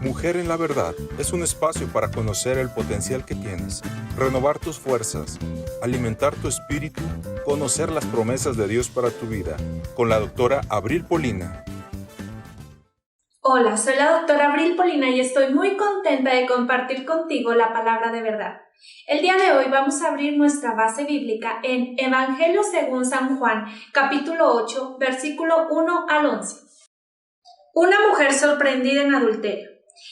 Mujer en la Verdad es un espacio para conocer el potencial que tienes, renovar tus fuerzas, alimentar tu espíritu, conocer las promesas de Dios para tu vida, con la doctora Abril Polina. Hola, soy la doctora Abril Polina y estoy muy contenta de compartir contigo la palabra de verdad. El día de hoy vamos a abrir nuestra base bíblica en Evangelio según San Juan, capítulo 8, versículo 1 al 11. Una mujer sorprendida en adulterio.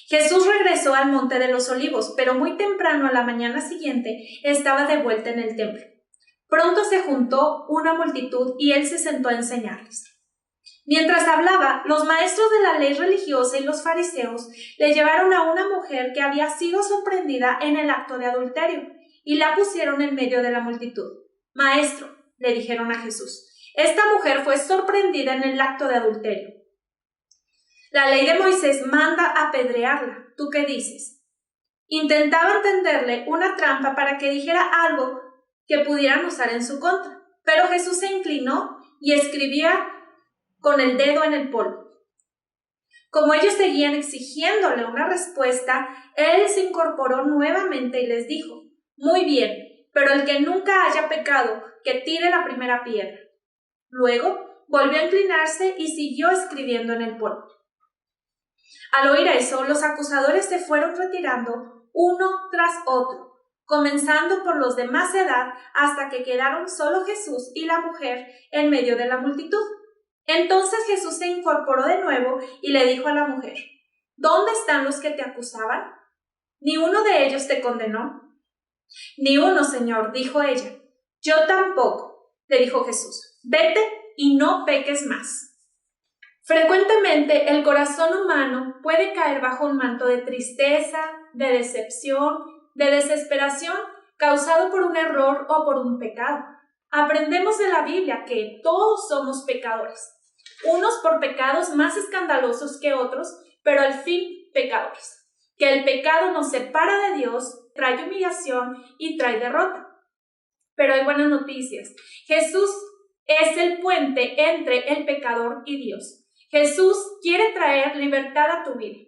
Jesús regresó al Monte de los Olivos, pero muy temprano a la mañana siguiente estaba de vuelta en el templo. Pronto se juntó una multitud y él se sentó a enseñarles. Mientras hablaba, los maestros de la ley religiosa y los fariseos le llevaron a una mujer que había sido sorprendida en el acto de adulterio y la pusieron en medio de la multitud. Maestro, le dijeron a Jesús, esta mujer fue sorprendida en el acto de adulterio. La ley de Moisés manda apedrearla. ¿Tú qué dices? Intentaban tenderle una trampa para que dijera algo que pudieran usar en su contra, pero Jesús se inclinó y escribía con el dedo en el polvo. Como ellos seguían exigiéndole una respuesta, él se incorporó nuevamente y les dijo, muy bien, pero el que nunca haya pecado, que tire la primera piedra. Luego volvió a inclinarse y siguió escribiendo en el polvo. Al oír eso, los acusadores se fueron retirando uno tras otro, comenzando por los de más edad hasta que quedaron solo Jesús y la mujer en medio de la multitud. Entonces Jesús se incorporó de nuevo y le dijo a la mujer, ¿dónde están los que te acusaban? ¿Ni uno de ellos te condenó? Ni uno, Señor, dijo ella. Yo tampoco, le dijo Jesús. Vete y no peques más. Frecuentemente el corazón humano puede caer bajo un manto de tristeza, de decepción, de desesperación, causado por un error o por un pecado. Aprendemos de la Biblia que todos somos pecadores, unos por pecados más escandalosos que otros, pero al fin pecadores. Que el pecado nos separa de Dios, trae humillación y trae derrota. Pero hay buenas noticias. Jesús es el puente entre el pecador y Dios. Jesús quiere traer libertad a tu vida.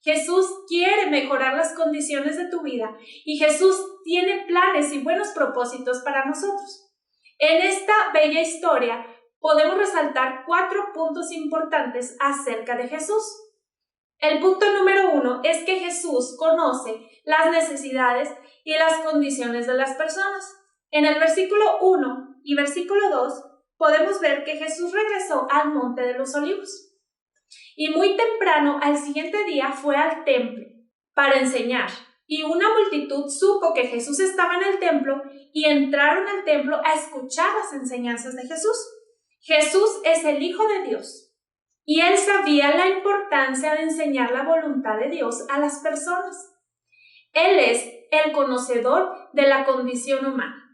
Jesús quiere mejorar las condiciones de tu vida y Jesús tiene planes y buenos propósitos para nosotros. En esta bella historia podemos resaltar 4 puntos importantes acerca de Jesús. El punto número 1 es que Jesús conoce las necesidades y las condiciones de las personas. En el versículo 1 y versículo 2 podemos ver que Jesús regresó al Monte de los Olivos. Y muy temprano al siguiente día fue al templo para enseñar. Y una multitud supo que Jesús estaba en el templo y entraron al templo a escuchar las enseñanzas de Jesús. Jesús es el Hijo de Dios y él sabía la importancia de enseñar la voluntad de Dios a las personas. Él es el conocedor de la condición humana.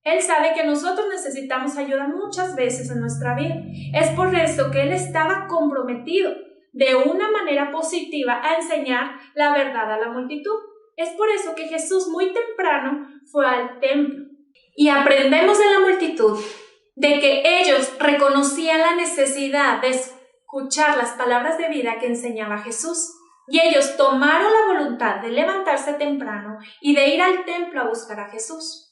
Él sabe que nosotros necesitamos ayuda muchas veces en nuestra vida. Es por eso que él estaba comprometido de una manera positiva a enseñar la verdad a la multitud. Es por eso que Jesús muy temprano fue al templo. Y aprendemos de la multitud de que ellos reconocían la necesidad de escuchar las palabras de vida que enseñaba Jesús. Y ellos tomaron la voluntad de levantarse temprano y de ir al templo a buscar a Jesús.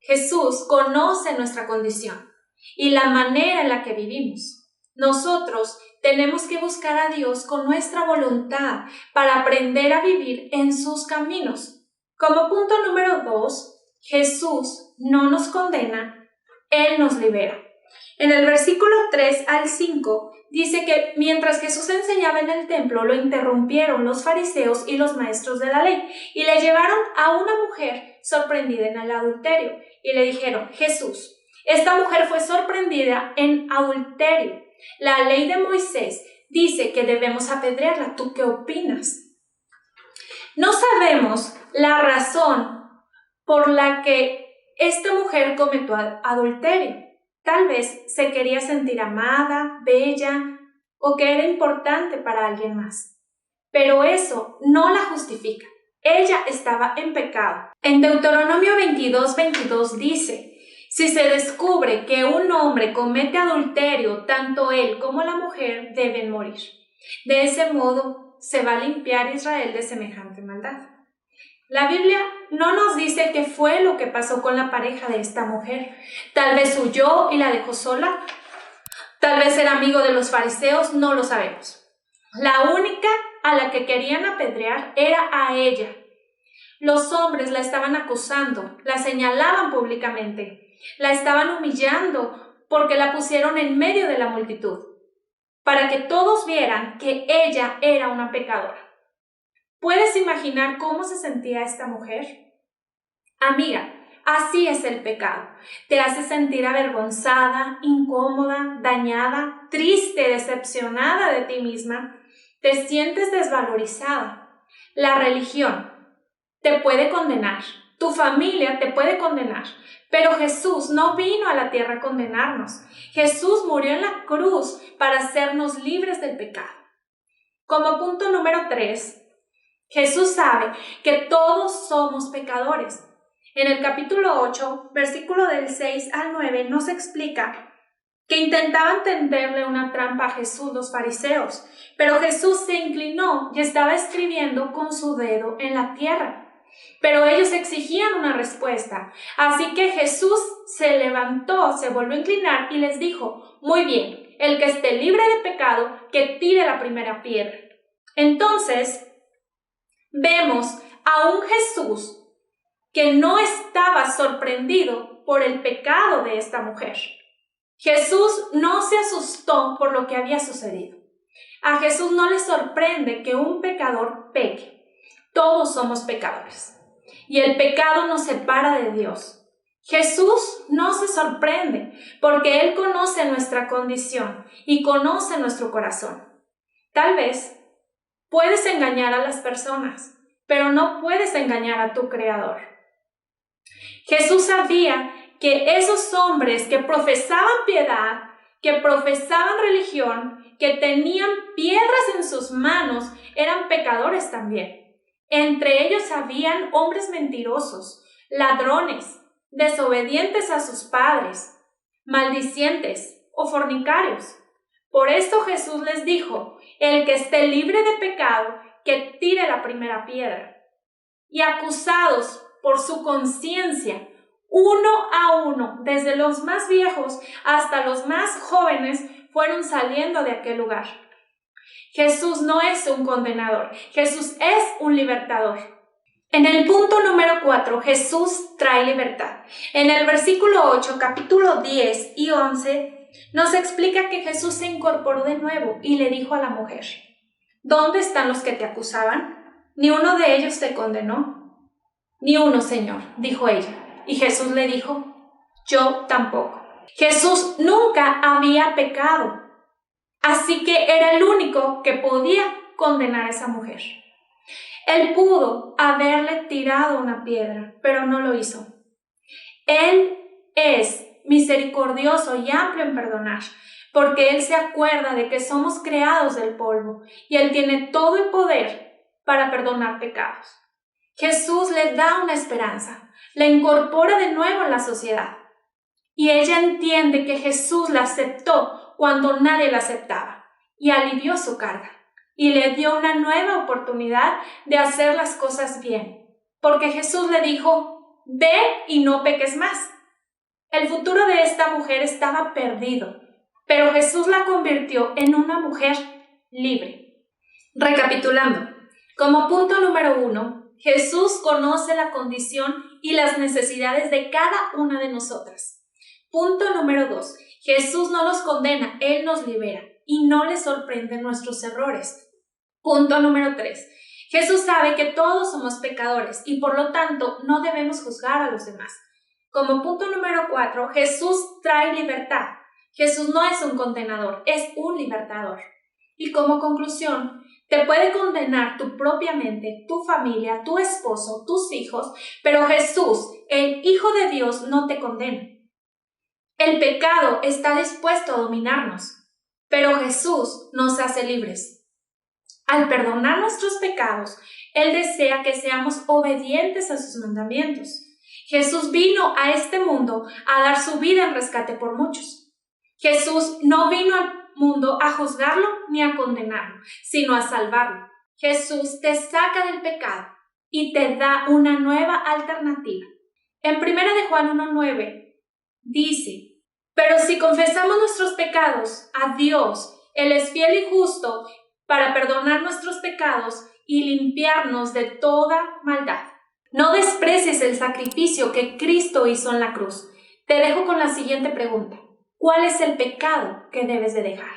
Jesús conoce nuestra condición y la manera en la que vivimos. Nosotros tenemos que buscar a Dios con nuestra voluntad para aprender a vivir en sus caminos. Como punto número 2, Jesús no nos condena, Él nos libera. En el versículo 3 al 5 dice que mientras Jesús enseñaba en el templo, lo interrumpieron los fariseos y los maestros de la ley y le llevaron a una mujer sorprendida en el adulterio y le dijeron, Jesús, esta mujer fue sorprendida en adulterio. La ley de Moisés dice que debemos apedrearla. ¿Tú qué opinas? No sabemos la razón por la que esta mujer cometió adulterio. Tal vez se quería sentir amada, bella o que era importante para alguien más. Pero eso no la justifica. Ella estaba en pecado. En Deuteronomio 22:22 dice, si se descubre que un hombre comete adulterio, tanto él como la mujer deben morir. De ese modo, se va a limpiar Israel de semejante maldad? La Biblia no nos dice qué fue lo que pasó con la pareja de esta mujer. Tal vez huyó y la dejó sola. Tal vez era amigo de los fariseos, no lo sabemos. La única a la que querían apedrear era a ella. Los hombres la estaban acusando, la señalaban públicamente, la estaban humillando porque la pusieron en medio de la multitud, para que todos vieran que ella era una pecadora. ¿Puedes imaginar cómo se sentía esta mujer? Amiga, así es el pecado. Te hace sentir avergonzada, incómoda, dañada, triste, decepcionada de ti misma. Te sientes desvalorizada. La religión te puede condenar. Tu familia te puede condenar. Pero Jesús no vino a la tierra a condenarnos. Jesús murió en la cruz para hacernos libres del pecado. Como punto número 3, Jesús sabe que todos somos pecadores. En el capítulo 8, versículo del 6 al 9, nos explica que intentaban tenderle una trampa a Jesús los fariseos, pero Jesús se inclinó y estaba escribiendo con su dedo en la tierra. Pero ellos exigían una respuesta, así que Jesús se levantó, se volvió a inclinar y les dijo: muy bien, el que esté libre de pecado, que tire la primera piedra. Entonces, vemos a un Jesús que no estaba sorprendido por el pecado de esta mujer. Jesús no se asustó por lo que había sucedido. A Jesús no le sorprende que un pecador peque. Todos somos pecadores y el pecado nos separa de Dios. Jesús no se sorprende porque Él conoce nuestra condición y conoce nuestro corazón. Tal vez puedes engañar a las personas, pero no puedes engañar a tu Creador. Jesús sabía que esos hombres que profesaban piedad, que profesaban religión, que tenían piedras en sus manos, eran pecadores también. Entre ellos habían hombres mentirosos, ladrones, desobedientes a sus padres, maldicientes o fornicarios. Por esto Jesús les dijo: el que esté libre de pecado, que tire la primera piedra. Y acusados por su conciencia, uno a uno, desde los más viejos hasta los más jóvenes, fueron saliendo de aquel lugar. Jesús no es un condenador, Jesús es un libertador. En el punto número 4, Jesús trae libertad. En el versículo 8, capítulo 10 y 11, nos explica que Jesús se incorporó de nuevo y le dijo a la mujer: ¿dónde están los que te acusaban? ¿Ni uno de ellos te condenó? Ni uno, Señor, dijo ella. Y Jesús le dijo: yo tampoco. Jesús nunca había pecado, así que era el único que podía condenar a esa mujer. Él pudo haberle tirado una piedra, pero no lo hizo. Él es misericordioso y amplio en perdonar, porque Él se acuerda de que somos creados del polvo y Él tiene todo el poder para perdonar pecados. Jesús le da una esperanza, la incorpora de nuevo en la sociedad. Y ella entiende que Jesús la aceptó cuando nadie la aceptaba y alivió su carga y le dio una nueva oportunidad de hacer las cosas bien, porque Jesús le dijo: ve y no peques más. El futuro de esta mujer estaba perdido, pero Jesús la convirtió en una mujer libre. Recapitulando, como punto número 1, Jesús conoce la condición y las necesidades de cada una de nosotras. Punto número 2, Jesús no nos condena, Él nos libera y no le sorprenden nuestros errores. Punto número 3, Jesús sabe que todos somos pecadores y por lo tanto no debemos juzgar a los demás. Como punto número 4, Jesús trae libertad. Jesús no es un condenador, es un libertador. Y como conclusión, te puede condenar tu propia mente, tu familia, tu esposo, tus hijos, pero Jesús, el Hijo de Dios, no te condena. El pecado está dispuesto a dominarnos, pero Jesús nos hace libres. Al perdonar nuestros pecados, Él desea que seamos obedientes a sus mandamientos. Jesús vino a este mundo a dar su vida en rescate por muchos. Jesús no vino al mundo a juzgarlo ni a condenarlo, sino a salvarlo. Jesús te saca del pecado y te da una nueva alternativa. En 1 de Juan 1:9 dice: pero si confesamos nuestros pecados a Dios, Él es fiel y justo para perdonar nuestros pecados y limpiarnos de toda maldad. No desprecies el sacrificio que Cristo hizo en la cruz. Te dejo con la siguiente pregunta: ¿cuál es el pecado que debes de dejar?